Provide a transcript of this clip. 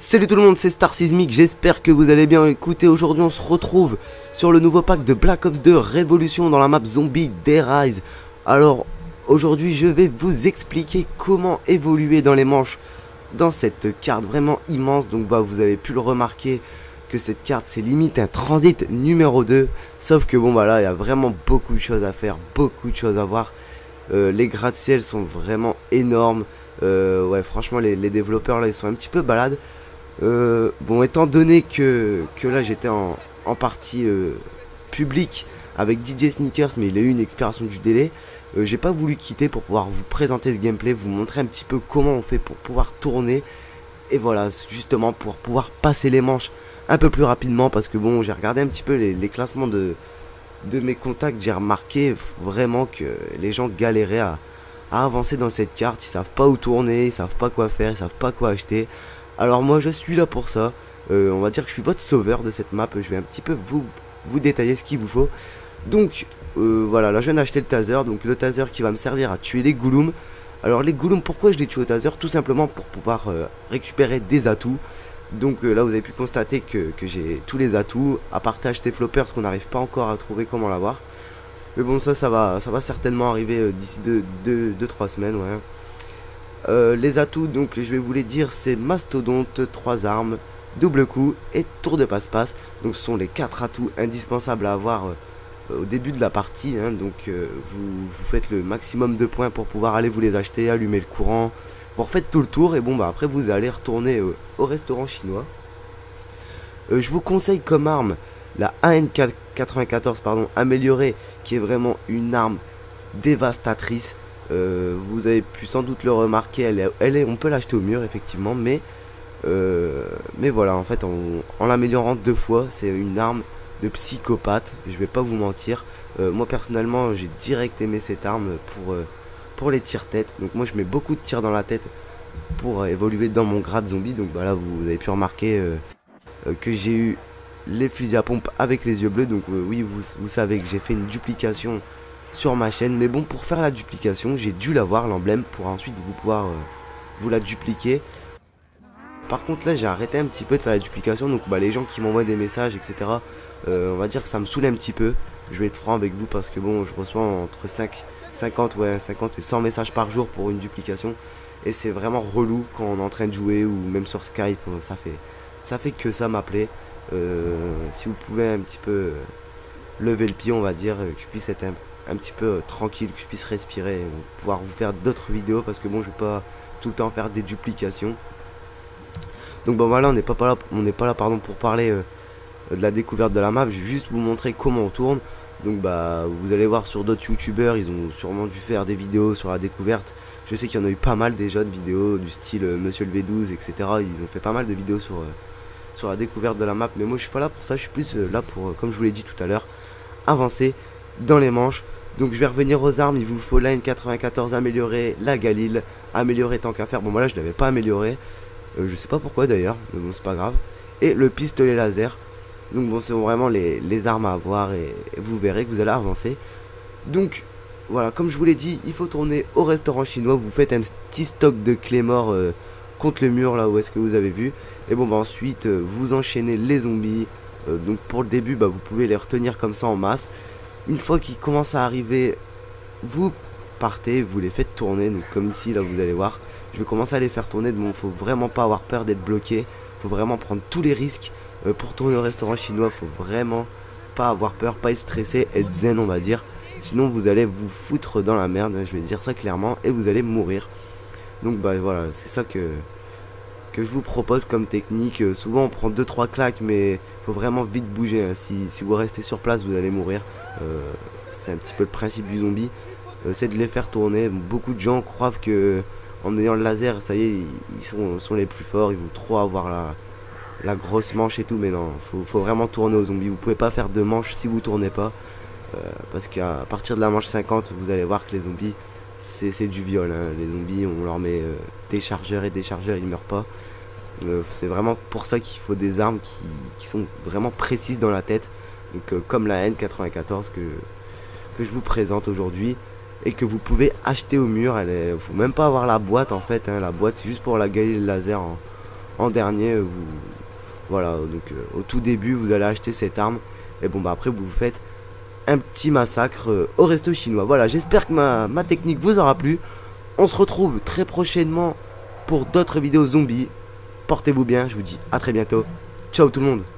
Salut tout le monde, c'est Star Sismic, j'espère que vous allez bien. Écoutez, aujourd'hui on se retrouve sur le nouveau pack de Black Ops 2 Révolution dans la map Zombie Day Rise. Alors, aujourd'hui je vais vous expliquer comment évoluer dans les manches dans cette carte vraiment immense. Donc vous avez pu le remarquer que cette carte c'est limite un transit numéro 2. Sauf que là il y a vraiment beaucoup de choses à faire, beaucoup de choses à voir. Les gratte-ciel sont vraiment énormes. Ouais, franchement les développeurs là ils sont un petit peu balades. Étant donné que là j'étais en partie publique avec DJ Sneakers, mais il a eu une expiration du délai, j'ai pas voulu quitter pour pouvoir vous présenter ce gameplay, vous montrer un petit peu comment on fait pour pouvoir tourner. Et voilà, justement pour pouvoir passer les manches un peu plus rapidement, parce que j'ai regardé un petit peu les classements de mes contacts, j'ai remarqué vraiment que les gens galéraient à avancer dans cette carte. Ils savent pas où tourner, ils savent pas quoi faire, ils savent pas quoi acheter. Alors moi je suis là pour ça. On va dire que je suis votre sauveur de cette map. Je vais un petit peu vous détailler ce qu'il vous faut. Donc voilà, là je viens d'acheter le taser. Donc le taser qui va me servir à tuer les goulums. Alors les goulums, pourquoi je les tue au taser? Tout simplement pour pouvoir récupérer des atouts. Donc là vous avez pu constater que j'ai tous les atouts, à part THT Flopper, parce qu'on n'arrive pas encore à trouver comment l'avoir. Mais bon, ça va certainement arriver d'ici 2-3 semaines, ouais. Les atouts, donc je vais vous les dire, c'est Mastodonte, 3 armes, double coup et tour de passe-passe. Donc ce sont les 4 atouts indispensables à avoir au début de la partie, hein. Donc vous faites le maximum de points pour pouvoir aller vous les acheter, allumer le courant. Vous refaites tout le tour et après vous allez retourner au restaurant chinois. Je vous conseille comme arme la AN94 améliorée, qui est vraiment une arme dévastatrice. Vous avez pu sans doute le remarquer, on peut l'acheter au mur effectivement, mais voilà, en fait en l'améliorant 2 fois, c'est une arme de psychopathe, je vais pas vous mentir. Moi personnellement j'ai direct aimé cette arme pour les tirs-tête. Donc moi je mets beaucoup de tirs dans la tête pour évoluer dans mon grade zombie. Donc là vous avez pu remarquer que j'ai eu les fusils à pompe avec les yeux bleus. Donc oui, vous savez que j'ai fait une duplication sur ma chaîne, mais bon, pour faire la duplication j'ai dû l'avoir, l'emblème, pour ensuite pouvoir vous la dupliquer. Par contre là j'ai arrêté un petit peu de faire la duplication. Donc les gens qui m'envoient des messages etc, on va dire que ça me saoule un petit peu. Je vais être franc avec vous, parce que je reçois entre 50 et 100 messages par jour pour une duplication, et c'est vraiment relou quand on est en train de jouer, ou même sur Skype. Ça fait que ça m'appeler. Si vous pouvez un petit peu lever le pied, on va dire, que je puisse être un petit peu tranquille, que je puisse respirer, pouvoir vous faire d'autres vidéos, parce que je vais pas tout le temps faire des duplications. Donc voilà, on n'est pas là pour parler de la découverte de la map. Je vais juste vous montrer comment on tourne. Donc vous allez voir sur d'autres youtubeurs, ils ont sûrement dû faire des vidéos sur la découverte. Je sais qu'il y en a eu pas mal déjà de vidéos du style Monsieur le V12 etc. Ils ont fait pas mal de vidéos sur la découverte de la map, mais moi je suis pas là pour ça. Je suis plus là pour, comme je vous l'ai dit tout à l'heure, avancer dans les manches. Donc je vais revenir aux armes. Il vous faut la N94 améliorée, la Galil améliorée tant qu'à faire. Là je l'avais pas améliorée, je sais pas pourquoi d'ailleurs, mais bon c'est pas grave. Et le pistolet laser. Donc c'est vraiment les armes à avoir, et vous verrez que vous allez avancer. Donc voilà, comme je vous l'ai dit, il faut tourner au restaurant chinois. Vous faites un petit stock de Claymore contre le mur, là où est-ce que vous avez vu. Et ensuite vous enchaînez les zombies. Donc pour le début vous pouvez les retenir comme ça en masse. Une fois qu'ils commencent à arriver, vous partez, vous les faites tourner. Donc comme ici là vous allez voir, je vais commencer à les faire tourner. Faut vraiment pas avoir peur d'être bloqué, faut vraiment prendre tous les risques. Pour tourner au restaurant chinois, faut vraiment pas avoir peur, pas être stressé, être zen on va dire. Sinon vous allez vous foutre dans la merde, je vais dire ça clairement, et vous allez mourir. Donc voilà, c'est ça que je vous propose comme technique. Souvent on prend 2-3 claques, mais faut vraiment vite bouger, hein. Si vous restez sur place vous allez mourir. C'est un petit peu le principe du zombie, c'est de les faire tourner. Beaucoup de gens croient que en ayant le laser, ça y est, ils sont les plus forts, ils vont trop avoir la grosse manche et tout, mais non, faut vraiment tourner aux zombies. Vous pouvez pas faire de manche si vous tournez pas, parce qu'à partir de la manche 50 vous allez voir que les zombies c'est du viol, hein. Les zombies on leur met des chargeurs et des chargeurs, ils meurent pas. C'est vraiment pour ça qu'il faut des armes qui sont vraiment précises dans la tête. Donc comme la N94 que je vous présente aujourd'hui, et que vous pouvez acheter au mur. Faut même pas avoir la boîte en fait, hein. La boîte c'est juste pour la Galil laser en dernier, voilà, donc au tout début, vous allez acheter cette arme. Et bon, bah après, vous faites un petit massacre au resto chinois. Voilà, j'espère que ma technique vous aura plu. On se retrouve très prochainement pour d'autres vidéos zombies. Portez-vous bien, je vous dis à très bientôt. Ciao tout le monde.